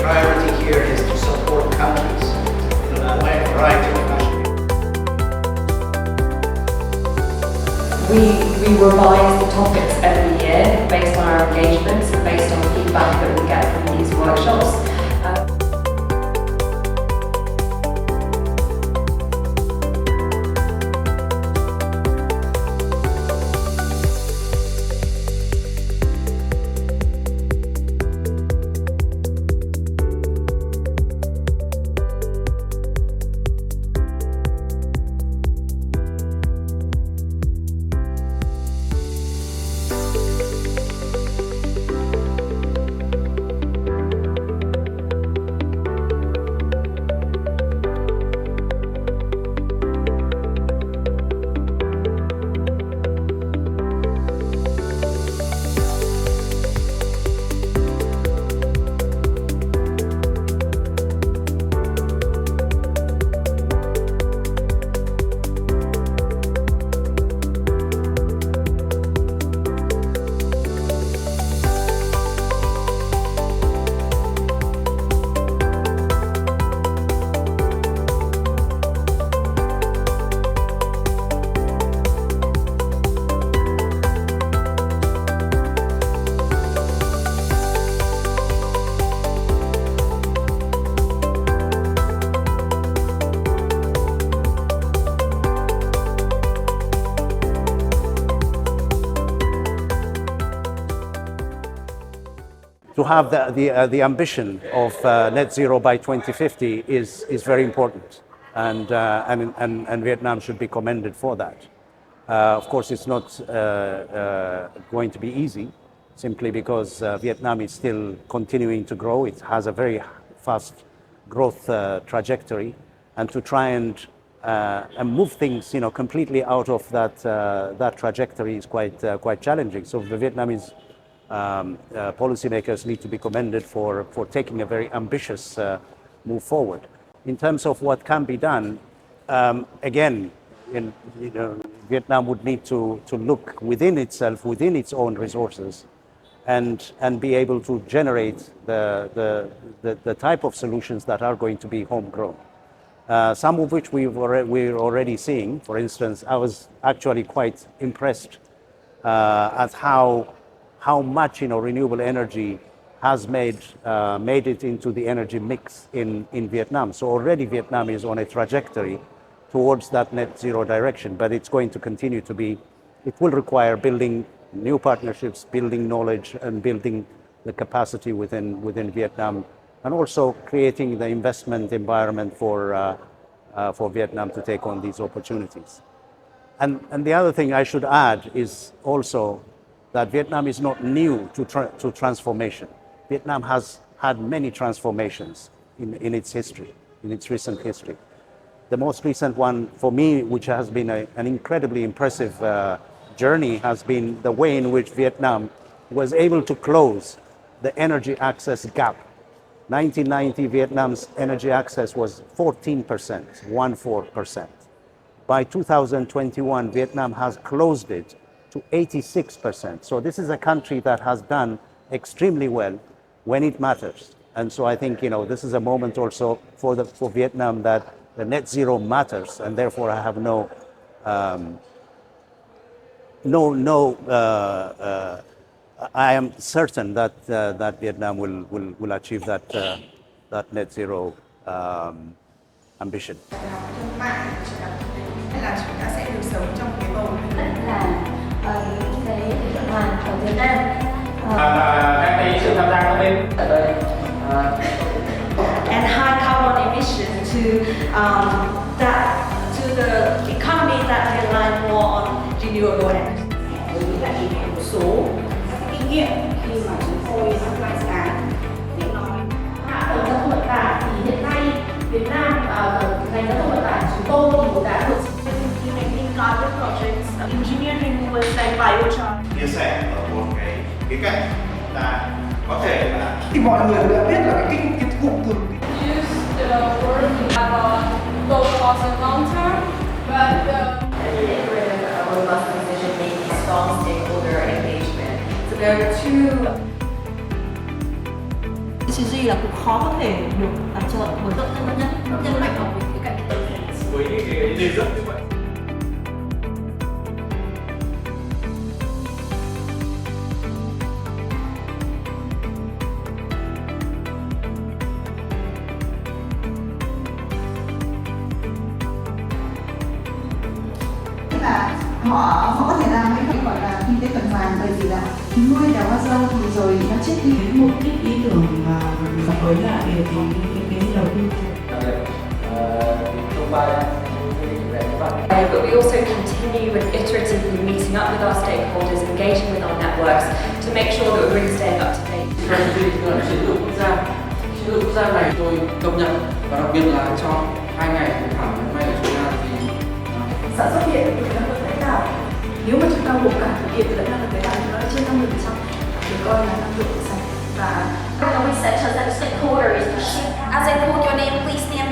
Priority here is to support countries in a wide variety of countries. We revise the topics every year based on our engagements and based on feedback that we get from these workshops. To have the ambition of net zero by 2050 is very important, and Vietnam should be commended for that. Of course, it's not going to be easy, simply because Vietnam is still continuing to grow. It has a very fast growth trajectory, and to try and move things, completely out of that trajectory is quite challenging. So the Vietnamese policymakers need to be commended for taking a very ambitious move forward. In terms of what can be done, again, Vietnam would need to look within itself, within its own resources, and be able to generate the type of solutions that are going to be homegrown. Some of which we're already seeing. For instance, I was actually quite impressed at how much renewable energy has made it into the energy mix in Vietnam. So already Vietnam is on a trajectory towards that net zero direction, but it's going to continue to be. It will require building new partnerships, building knowledge, and building the capacity within Vietnam, and also creating the investment environment for Vietnam to take on these opportunities. And the other thing I should add is also that Vietnam is not new to transformation. Vietnam has had many transformations in its history, in its recent history. The most recent one for me, which has been an incredibly impressive journey, has been the way in which Vietnam was able to close the energy access gap. 1990, Vietnam's energy access was 14%, 14%. By 2021, Vietnam has closed it to 86%. So this is a country that has done extremely well when it matters. And so I think, this is a moment also for Vietnam that the net zero matters, and therefore I have I am certain that Vietnam will achieve that net zero ambition. Thương mại sống trong cái bầu rất là những cái tuần hoàn ở Việt Nam. Các cái sự tham gia của bên ở đây and high carbon emission to the economy that rely more on renewable energy. Tôi nghĩ là chỉ một số các kinh nghiệm khi mà chúng tôi tham gia dự án để nói hạ tầng giao thông vận tải thì hiện nay Việt Nam ngành giao thông vận tải chúng tôi thì đã được Implementing carbon projects, engineered removals and biochar. Chia sẻ ở một cái khía cạnh chúng ta có thể là thì mọi người đã biết là cái cụm từ Use the word to have a low cost and long term, but Delivering a robust decision making, strong stakeholder engagement. So there are two. CCG là cũng khó có thể được tài trợ bởi các nhân mạnh ở về cái cạnh với những cái đề xuất như vậy. là họ có thể làm cái gọi là kinh tế tuần hoàn, bởi vì là nuôi đào hoa dâu thì rồi nó chết đi. một ít ý tưởng và gặp với lại cái đầu tư. But we also continue with iteratively meeting up with our stakeholders, engaging with our networks to make sure that we're really staying up to date. Chiến lược quốc gia này tôi cập nhật và đặc biệt là trong 2 ngày hội thảo hôm nay của chúng ta thì Sản xuất điện thì năng lượng tái tạo. Nếu mà chúng ta gồm cả điện lẫn năng lượng tái tạo thì nó trên 50%, thì coi là năng lượng sạch. Và we set as stakeholders. As I call your name, please stand